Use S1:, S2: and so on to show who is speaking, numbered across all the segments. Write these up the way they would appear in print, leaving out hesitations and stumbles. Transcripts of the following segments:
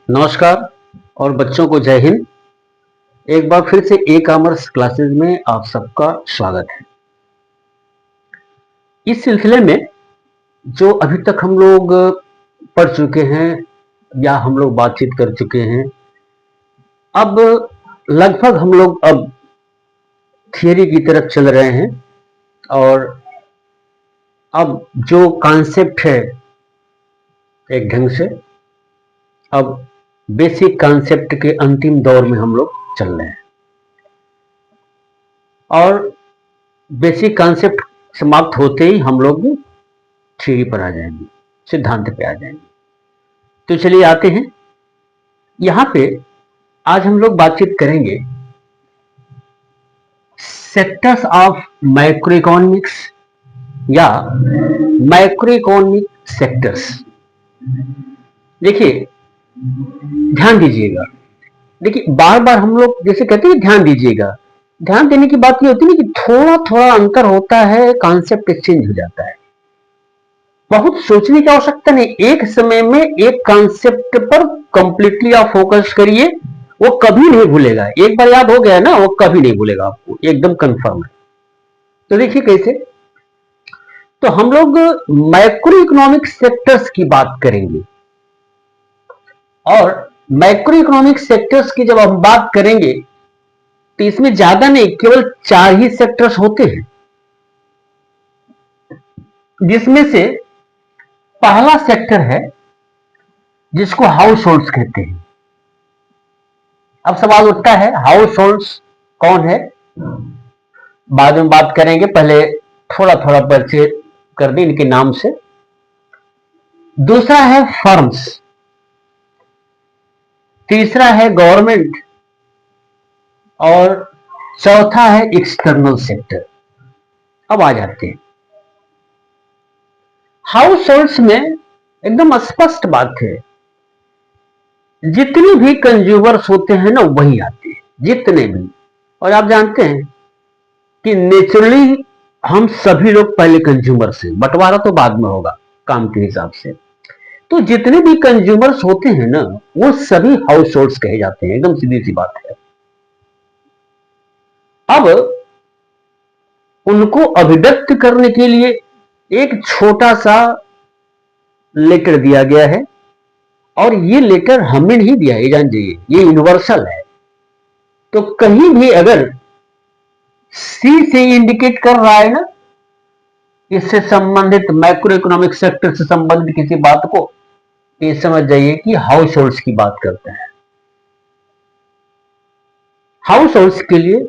S1: नमस्कार और बच्चों को जय हिंद। एक बार फिर से ई कॉमर्स क्लासेस में आप सबका स्वागत है। इस सिलसिले में जो अभी तक हम लोग पढ़ चुके हैं या हम लोग बातचीत कर चुके हैं, अब लगभग हम लोग अब थियरी की तरफ चल रहे हैं और अब जो कॉन्सेप्ट है एक ढंग से अब बेसिक कॉन्सेप्ट के अंतिम दौर में हम लोग चल रहे हैं और बेसिक कॉन्सेप्ट समाप्त होते ही हम लोग थ्योरी पर आ जाएंगे, सिद्धांत पे आ जाएंगे। तो चलिए आते हैं। यहां पे आज हम लोग बातचीत करेंगे सेक्टर्स ऑफ माइक्रो इकोनॉमिक्स या माइक्रो इकोनॉमिक सेक्टर्स। देखिए, ध्यान दीजिएगा। देखिए, बार बार हम लोग जैसे कहते हैं ध्यान दीजिएगा, ध्यान देने की बात ये होती है ना कि थोड़ा थोड़ा अंतर होता है, कॉन्सेप्ट एक्सचेंज हो जाता है। बहुत सोचने की आवश्यकता नहीं, एक समय में एक कॉन्सेप्ट पर कंप्लीटली आप फोकस करिए, वो कभी नहीं भूलेगा। एक बार याद हो गया ना, वो कभी नहीं भूलेगा आपको, एकदम कंफर्म है। तो देखिए कैसे, तो हम लोग मैक्रो इकोनॉमिक सेक्टर्स की बात करेंगे और मैक्रो इकोनॉमिक सेक्टर्स की जब हम बात करेंगे तो इसमें ज्यादा नहीं, केवल 4 ही सेक्टर्स होते हैं, जिसमें से पहला सेक्टर है जिसको हाउस होल्ड्स कहते हैं। अब सवाल उठता है हाउस होल्ड्स कौन है, बाद में बात करेंगे, पहले थोड़ा थोड़ा परिचय कर दें इनके नाम से। दूसरा है फर्म्स, तीसरा है गवर्नमेंट और चौथा है एक्सटर्नल सेक्टर। अब आ जाते हैं हाउस होल्ड्स में। एकदम स्पष्ट बात है, जितने भी कंज्यूमर्स होते हैं ना वही आते हैं, जितने भी। और आप जानते हैं कि नेचुरली हम सभी लोग पहले कंज्यूमर्स हैं, बंटवारा तो बाद में होगा काम के हिसाब से। तो जितने भी कंज्यूमर्स होते हैं ना वो सभी हाउस होल्ड्स कहे जाते हैं, एकदम सीधी सी बात है। अब उनको अभिव्यक्त करने के लिए एक छोटा सा लेटर दिया गया है और ये लेटर हमें नहीं दिया है, जान जाइए, ये यूनिवर्सल है। तो कहीं भी अगर सी से इंडिकेट कर रहा है ना, इससे संबंधित मैक्रो इकोनॉमिक सेक्टर से संबंधित किसी बात को, ये समझ जाइए कि हाउस होल्ड्स की बात करते हैं। हाउस होल्ड्स के लिए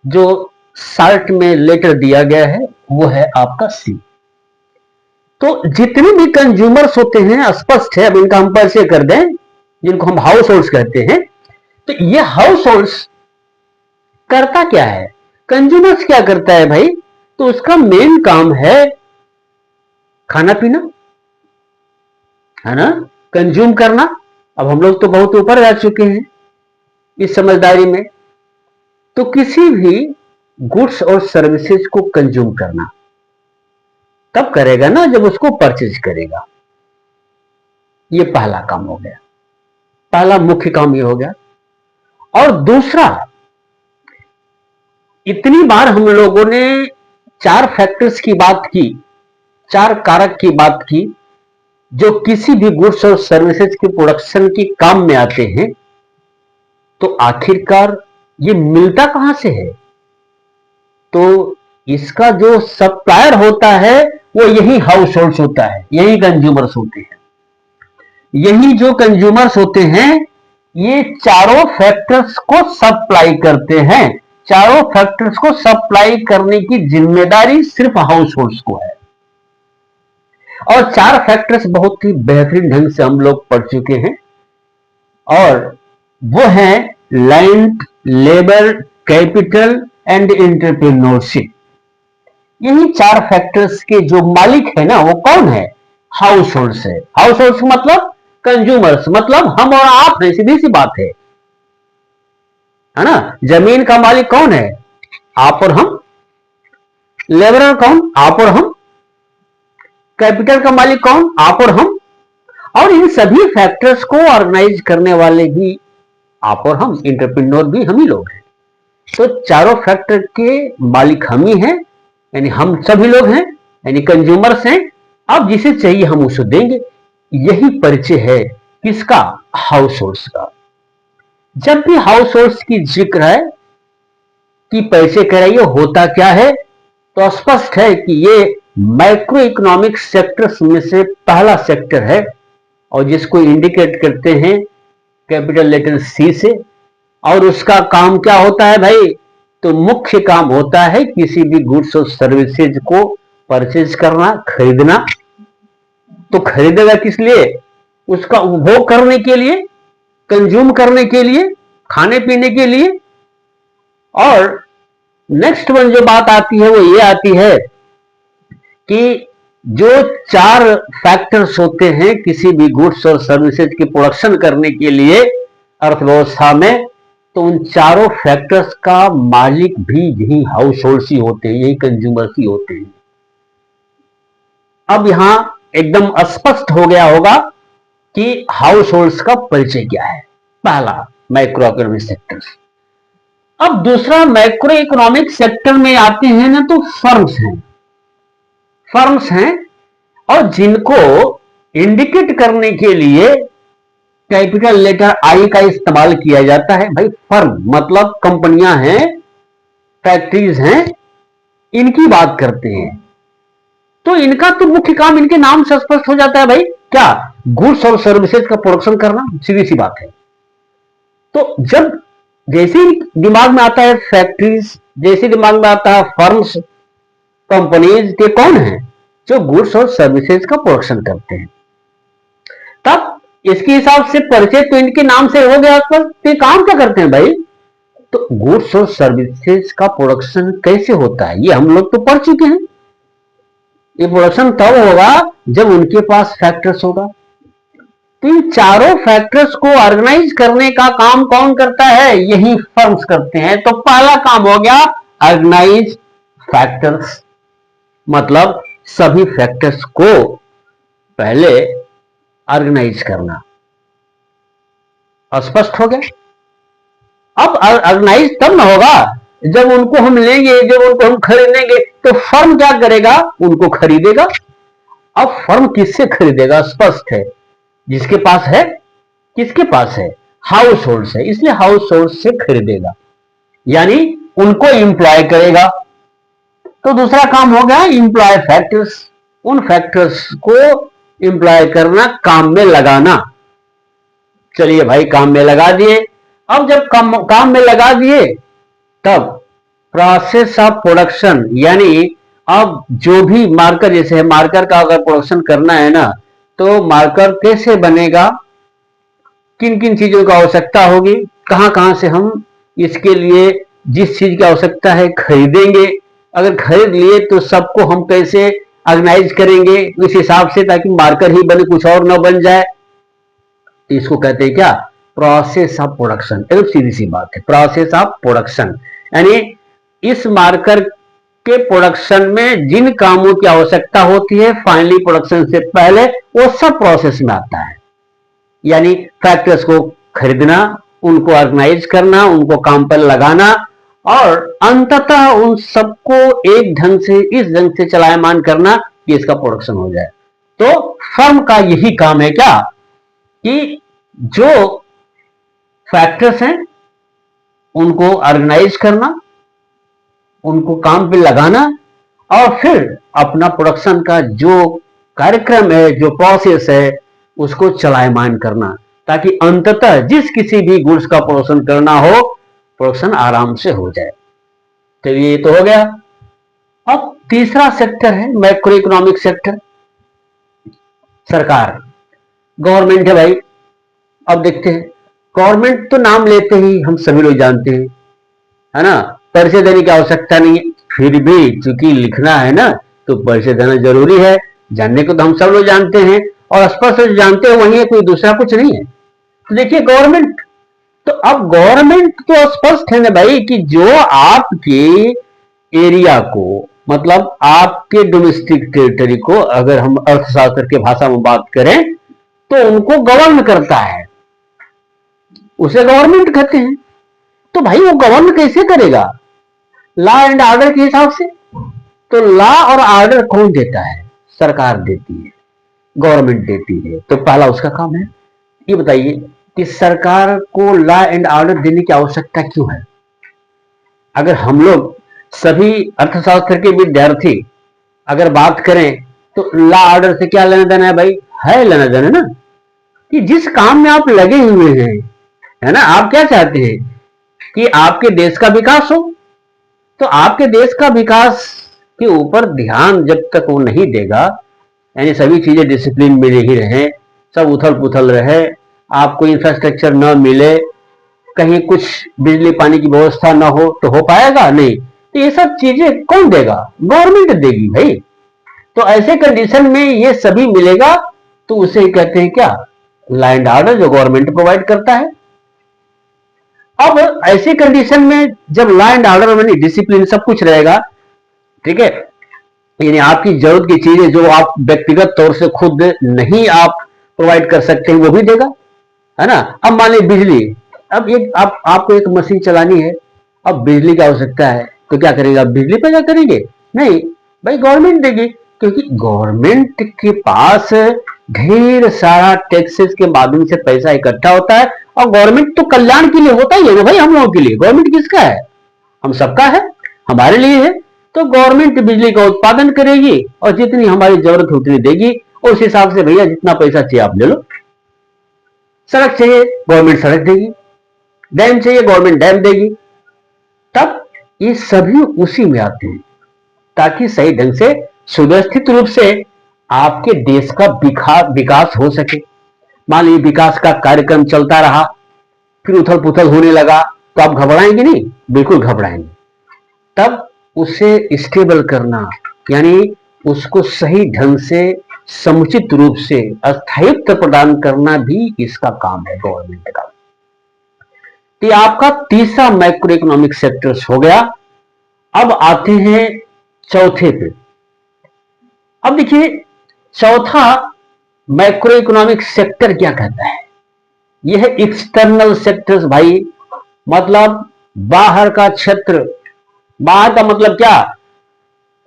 S1: जो शार्ट में लेटर दिया गया है वो है आपका सी। तो जितने भी कंज्यूमर्स होते हैं, स्पष्ट है, अब इनका हम परिचय कर दें, जिनको हम हाउस होल्ड्स कहते हैं। तो ये हाउस होल्ड्स करता क्या है, कंज्यूमर्स क्या करता है भाई, तो उसका मेन काम है खाना पीना, है ना, कंज्यूम करना। अब हम लोग तो बहुत ऊपर जा चुके हैं इस समझदारी में। तो किसी भी गुड्स और सर्विसेज को कंज्यूम करना तब करेगा ना जब उसको परचेज करेगा। ये पहला काम हो गया, पहला मुख्य काम ये हो गया। और दूसरा, इतनी बार हम लोगों ने 4 फैक्टर्स की बात की, 4 कारक की बात की जो किसी भी गुड्स और सर्विसेज के प्रोडक्शन के काम में आते हैं। तो आखिरकार ये मिलता कहां से है, तो इसका जो सप्लायर होता है वो यही हाउस होल्ड्स होता है, यही कंज्यूमर्स होते हैं। यही जो कंज्यूमर्स होते हैं ये चारों फैक्टर्स को सप्लाई करते हैं। चारों फैक्टर्स को सप्लाई करने की जिम्मेदारी सिर्फ हाउस होल्ड्स को है। और 4 फैक्टर्स बहुत ही बेहतरीन ढंग से हम लोग पढ़ चुके हैं और वो है land, labour, capital and entrepreneurship. यही 4 फैक्टर्स के जो मालिक है ना वो कौन है, हाउस होल्ड्स है। हाउस होल्ड्स मतलब कंज्यूमर्स, मतलब हम और आप है, सीधी सी बात है ना। जमीन का मालिक कौन है, आप और हम। लेबरर कौन, आप और हम। कैपिटल का मालिक कौन, आप और हम। और इन सभी फैक्टर्स को ऑर्गेनाइज करने वाले भी आप और हम, एंटरप्रेन्योर भी हम ही लोग हैं। तो चारों फैक्टर के मालिक हम ही हैं, यानी हम सभी लोग हैं, यानी कंज्यूमर्स हैं। अब जिसे चाहिए हम उसे देंगे। यही परिचय है किसका? हाउस होल्ड्स का। जब भी हाउस होल्ड्स की जिक्र है कि पैसे कराइए, होता क्या है? तो स्पष्ट है कि ये माइक्रो इकोनॉमिक सेक्टर्स में से पहला सेक्टर है और जिसको इंडिकेट करते हैं कैपिटल लेटर सी से। और उसका काम क्या होता है भाई? तो मुख्य काम होता है किसी भी गुड्स और सर्विसेज को परचेज करना, खरीदना। तो खरीदेगा किस लिए? उसका उपभोग करने के लिए, कंज्यूम करने के लिए, खाने पीने के लिए। और नेक्स्ट वन जो बात आती है वो ये आती है कि जो चार फैक्टर्स होते हैं किसी भी गुड्स और सर्विसेज की प्रोडक्शन करने के लिए अर्थव्यवस्था में, तो उन चारों फैक्टर्स का मालिक भी यही हाउस होल्ड ही होते हैं, यही कंज्यूमर्स ही होते हैं। अब यहां एकदम स्पष्ट हो गया होगा कि हाउस होल्ड्स का परिचय क्या है। पहला माइक्रो इकोनॉमिक सेक्टर्स। अब दूसरा माइक्रो इकोनॉमिक सेक्टर में आते हैं ना, तो फर्म्स हैं। फर्म्स हैं और जिनको इंडिकेट करने के लिए कैपिटल लेटर आई का इस्तेमाल किया जाता है। भाई फर्म मतलब कंपनियां हैं, फैक्ट्रीज हैं, इनकी बात करते हैं। तो इनका तो मुख्य काम इनके नाम से स्पष्ट हो जाता है भाई, क्या? गुड्स और सर्विसेज का प्रोडक्शन करना, सीधी सी बात है। तो जब जैसे ही दिमाग में आता है फैक्ट्रीज, जैसे दिमाग में आता है फर्म्स, कंपनीज, ये कौन है? जो गुड्स और सर्विसेज का प्रोडक्शन करते हैं। तब इसके हिसाब से परिचय तो इनके नाम से हो गया। तो काम क्या करते हैं भाई? तो गुड्स और सर्विसेज का प्रोडक्शन कैसे होता है ये हम लोग तो पढ़ चुके हैं। ये प्रोडक्शन तब होगा जब उनके पास फैक्टर्स होगा। तो इन चारों फैक्टर्स को ऑर्गेनाइज करने का काम कौन करता है? यही फर्म्स करते हैं। तो पहला काम हो गया ऑर्गेनाइज फैक्टर्स, मतलब सभी फैक्टर्स को पहले ऑर्गेनाइज करना। स्पष्ट हो गया। अब ऑर्गेनाइज तब ना होगा जब उनको हम लेंगे, जब उनको हम खरीदेंगे। तो फर्म क्या करेगा? उनको खरीदेगा। अब फर्म किससे खरीदेगा? स्पष्ट है, जिसके पास है। किसके पास है? हाउस होल्ड से। इसलिए हाउस होल्ड से खरीदेगा, यानी उनको इंप्लॉय करेगा। तो दूसरा काम हो गया इंप्लॉय फैक्टर्स। उन फैक्टर्स को इंप्लॉय करना, काम में लगाना। चलिए भाई काम में लगा दिए। अब जब काम में लगा दिए तब प्रोसेस ऑफ प्रोडक्शन, यानी अब जो भी मार्कर, जैसे है मार्कर का अगर प्रोडक्शन करना है ना, तो मार्कर कैसे बनेगा, किन किन चीजों की आवश्यकता होगी, कहां कहां से हम इसके लिए जिस चीज की आवश्यकता है खरीदेंगे। अगर खरीद लिए तो सबको हम कैसे ऑर्गेनाइज करेंगे इस हिसाब से, ताकि मार्कर ही बने, कुछ और ना बन जाए। तो इसको कहते हैं क्या? Process of production. एकदम सीधी सी बात है, प्रोसेस ऑफ प्रोडक्शन। यानी इस मार्कर के प्रोडक्शन में जिन कामों की आवश्यकता होती है फाइनली प्रोडक्शन से पहले, वो सब प्रोसेस में आता है। यानी फैक्टर्स को खरीदना, उनको ऑर्गेनाइज करना, उनको काम पर लगाना, और अंततः उन सबको एक ढंग से, इस ढंग से चलायमान करना कि इसका प्रोडक्शन हो जाए। तो फर्म का यही काम है क्या? कि जो फैक्टर्स हैं उनको ऑर्गेनाइज करना, उनको काम पे लगाना, और फिर अपना प्रोडक्शन का जो कार्यक्रम है, जो प्रोसेस है, उसको चलायमान करना, ताकि अंततः जिस किसी भी गुड्स का प्रोडक्शन करना हो, प्रोडक्शन आराम से हो जाए। चलिए ये तो हो गया। अब तीसरा सेक्टर है मैक्रो इकोनॉमिक सेक्टर। सरकार, गवर्नमेंट है भाई। अब देखते हैं, गवर्नमेंट तो नाम लेते ही हम सभी लोग जानते हैं, है ना, परिचय देने की आवश्यकता नहीं है। फिर भी चूंकि लिखना है ना, तो परिचय देना जरूरी है। जानने को तो हम सब लोग जानते हैं, और स्पष्ट जानते हैं वही है, कोई दूसरा कुछ नहीं है। तो देखिए गवर्नमेंट, तो अब गवर्नमेंट तो स्पष्ट है ना भाई कि जो आपके एरिया को, मतलब आपके डोमेस्टिक टेरिटरी को, अगर हम अर्थशास्त्र की भाषा में बात करें, तो उनको गवर्न करता है, उसे गवर्नमेंट कहते हैं। तो भाई वो गवर्न कैसे करेगा? लॉ एंड ऑर्डर के हिसाब से। तो लॉ और ऑर्डर कौन देता है? सरकार देती है, गवर्नमेंट देती है। तो पहला उसका काम है। ये बताइए कि सरकार को लॉ एंड ऑर्डर देने की आवश्यकता क्यों है? अगर हम लोग सभी अर्थशास्त्र के विद्यार्थी अगर बात करें तो लॉ ऑर्डर से क्या लेना देना है भाई? है लेना देना ना, कि जिस काम में आप लगे हुए हैं, है ना, आप क्या चाहते हैं कि आपके देश का विकास हो। तो आपके देश का विकास के ऊपर ध्यान जब तक वो नहीं देगा, यानी सभी चीजें डिसिप्लिन में नहीं रहे, सब उथल पुथल रहे, आपको इंफ्रास्ट्रक्चर न मिले, कहीं कुछ बिजली पानी की व्यवस्था न हो, तो हो पाएगा नहीं। तो ये सब चीजें कौन देगा? गवर्नमेंट देगी भाई। तो ऐसे कंडीशन में ये सभी मिलेगा, तो उसे कहते हैं क्या? लॉ एंड ऑर्डर, जो गवर्नमेंट प्रोवाइड करता है। अब ऐसे कंडीशन में जब लॉ एंड ऑर्डर में डिसिप्लिन सब कुछ रहेगा, ठीक है, यानी आपकी जरूरत की चीजें जो आप व्यक्तिगत तौर से खुद नहीं आप प्रोवाइड कर सकते हैं वो भी देगा, है ना। अब मान लीजिए बिजली, अब एक आपको एक मशीन चलानी है, अब बिजली की आवश्यकता है, तो क्या करेंगे आप? बिजली पैदा करेंगे? नहीं भाई, गवर्नमेंट देगी, क्योंकि गवर्नमेंट के पास ढेर सारा टैक्सेस के माध्यम से पैसा इकट्ठा होता है। और गवर्नमेंट तो कल्याण के लिए होता ही है ना भाई, हम लोगों के लिए। गवर्नमेंट किसका है? हम सबका है, हमारे लिए है। तो गवर्नमेंट बिजली का उत्पादन करेगी और जितनी हमारी जरूरत है उतनी देगी, और उस हिसाब से भैया जितना पैसा चाहिए आप ले लो। सड़क चाहिए, गवर्नमेंट सड़क देगी। डैम चाहिए, गवर्नमेंट डैम देगी। तब ये सभी उसी में आते हैं, ताकि सही ढंग से सुव्यवस्थित रूप से आपके देश का विकास हो सके। मान लीजिए विकास का कार्यक्रम चलता रहा, फिर उथल पुथल होने लगा, तो आप घबराएंगे नहीं? बिल्कुल घबराएंगे। तब उसे स्टेबल करना, यानी उसको सही ढंग से समुचित रूप से स्थायित्व प्रदान करना भी इसका काम है गवर्नमेंट का। तो आपका तीसरा मैक्रो इकोनॉमिक सेक्टर्स हो गया। अब आते हैं चौथे पे। अब देखिए चौथा मैक्रो इकोनॉमिक सेक्टर क्या कहता है? यह है एक्सटर्नल सेक्टर्स भाई, मतलब बाहर का क्षेत्र। बाहर का मतलब क्या?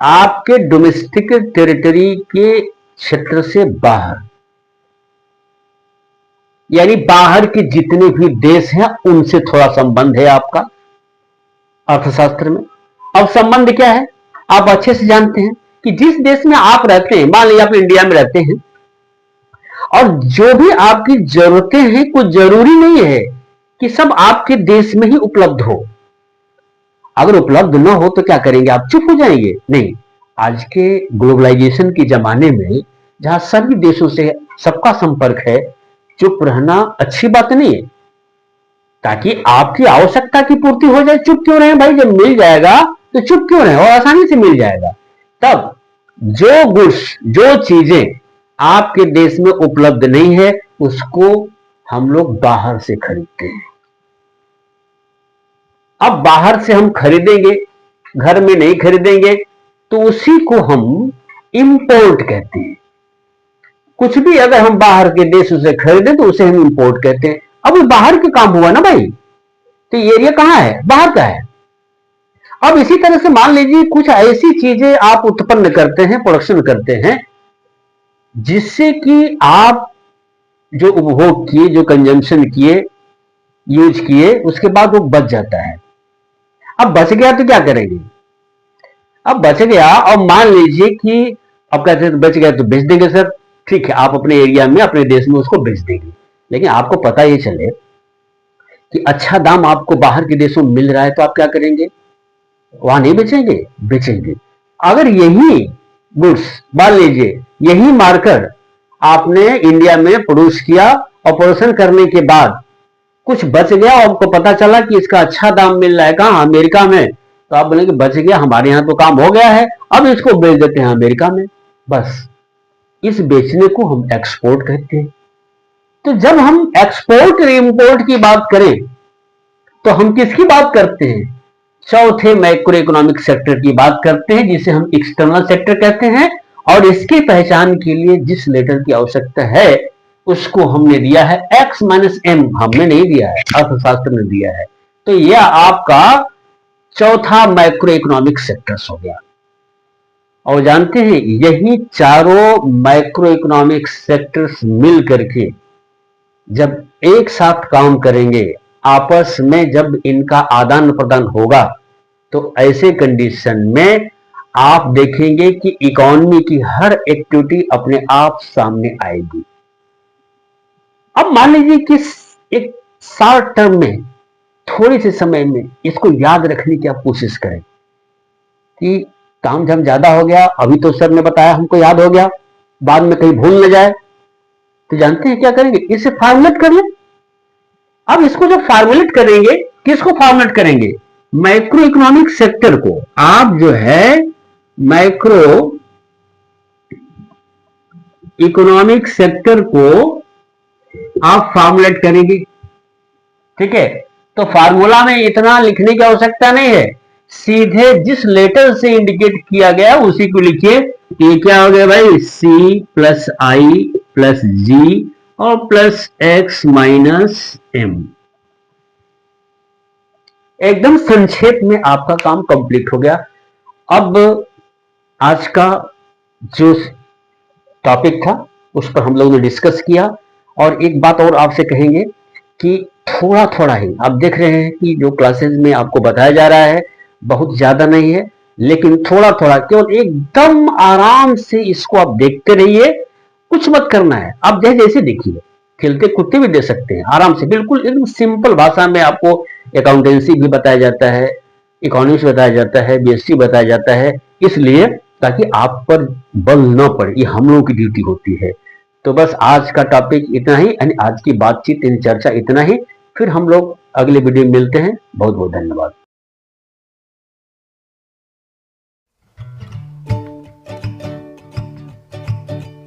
S1: आपके डोमेस्टिक टेरिटरी के क्षेत्र से बाहर, यानी बाहर के जितने भी देश हैं उनसे थोड़ा संबंध है आपका अर्थशास्त्र में। अब संबंध क्या है? आप अच्छे से जानते हैं कि जिस देश में आप रहते हैं, मान लीजिए आप इंडिया में रहते हैं, और जो भी आपकी जरूरतें हैं, कुछ जरूरी नहीं है कि सब आपके देश में ही उपलब्ध हो। अगर उपलब्ध न हो तो क्या करेंगे आप? चुप हो जाएंगे? नहीं। आज के ग्लोबलाइजेशन के जमाने में जहां सभी देशों से सबका संपर्क है, चुप रहना अच्छी बात नहीं है, ताकि आपकी आवश्यकता की पूर्ति हो जाए। चुप क्यों रहे भाई? जब मिल जाएगा तो चुप क्यों रहे, और आसानी से मिल जाएगा। तब जो गुड्स, जो चीजें आपके देश में उपलब्ध नहीं है, उसको हम लोग बाहर से खरीदते हैं। अब बाहर से हम खरीदेंगे, घर में नहीं खरीदेंगे, तो उसी को हम इंपोर्ट कहते हैं। कुछ भी अगर हम बाहर के देशों से खरीदें तो उसे हम इंपोर्ट कहते हैं। अब बाहर के काम हुआ ना भाई, तो ये एरिया कहां है? बाहर का है। अब इसी तरह से मान लीजिए कुछ ऐसी चीजें आप उत्पन्न करते हैं, प्रोडक्शन करते हैं, जिससे कि आप जो उपभोग किए, जो कंजम्पशन किए, यूज किए, उसके बाद वो बच जाता है। अब बच गया तो क्या करेंगे? अब बच गया और मान लीजिए कि अब कहते हैं बच गया तो बेच देंगे सर। ठीक है, आप अपने एरिया में, अपने देश में उसको बेच देंगे, लेकिन आपको पता ये चले कि अच्छा दाम आपको बाहर के देशों में मिल रहा है, तो आप क्या करेंगे? वहां नहीं बेचेंगे? बेचेंगे। अगर यही गुड्स, मान लीजिए यही मार्कर आपने इंडिया में प्रोड्यूस किया और प्रोडक्शन करने के बाद कुछ बच गया और आपको पता चला कि इसका अच्छा दाम मिल रहा है कहां? अमेरिका में, तो आप बोलेंगे बच गया, हमारे यहां तो काम हो गया है, अब इसको बेच देते हैं अमेरिका में। बस इस बेचने को हम एक्सपोर्ट कहते हैं। तो जब हम एक्सपोर्ट और इंपोर्ट की बात करें तो हम किसकी बात करते हैं? चौथे मैक्रो इकोनॉमिक सेक्टर की बात करते हैं, जिसे हम एक्सटर्नल सेक्टर कहते हैं। और इसकी पहचान के लिए जिस लेटर की आवश्यकता है उसको हमने दिया है x माइनस एम, हमने नहीं दिया है, अर्थशास्त्र ने दिया है। तो यह आपका चौथा माइक्रो इकोनॉमिक सेक्टर्स हो गया। और जानते हैं यही चारों माइक्रो इकोनॉमिक सेक्टर्स मिल करके जब एक साथ काम करेंगे, आपस में जब इनका आदान प्रदान होगा, तो ऐसे कंडीशन में आप देखेंगे कि इकोनॉमी की हर एक्टिविटी अपने आप सामने आएगी। अब मान लीजिए कि एक शॉर्ट टर्म में, थोड़े से समय में इसको याद रखने की आप कोशिश करें कि काम जब ज्यादा हो गया, अभी तो सर ने बताया हमको याद हो गया, बाद में कहीं भूल न जाए, तो जानते हैं क्या करेंगे, इसे फॉर्मुलेट कर लें। अब इसको जब फॉर्मुलेट करेंगे, किसको फॉर्मुलेट करेंगे, माइक्रो इकोनॉमिक सेक्टर को। आप जो है माइक्रो इकोनॉमिक सेक्टर को आप फॉर्मुलेट करेंगे, ठीक है। तो फार्मूला में इतना लिखने की आवश्यकता नहीं है, सीधे जिस लेटर से इंडिकेट किया गया उसी को लिखिए। ये क्या हो गया भाई, C प्लस आई प्लस जी और प्लस x माइनस एम। एकदम संक्षेप में आपका काम कंप्लीट हो गया। अब आज का जो टॉपिक था उस पर हम लोगों ने डिस्कस किया। और एक बात और आपसे कहेंगे कि थोड़ा थोड़ा ही आप देख रहे हैं कि जो क्लासेस में आपको बताया जा रहा है बहुत ज्यादा नहीं है, लेकिन थोड़ा थोड़ा, केवल एकदम आराम से इसको आप देखते रहिए, कुछ मत करना है। आप जैसे देखिए, खेलते कूदते भी दे सकते हैं आराम से, बिल्कुल एकदम सिंपल भाषा में आपको अकाउंटेंसी भी बताया जाता है, इकोनॉमिक्स बताया जाता है, बीएससी बताया जाता है, इसलिए ताकि आप पर बल न पड़े, ये हम लोगों की ड्यूटी होती है। तो बस आज का टॉपिक इतना ही, यानी आज की बातचीत, चर्चा इतना ही। फिर हम लोग अगले वीडियो में मिलते हैं। बहुत बहुत धन्यवाद।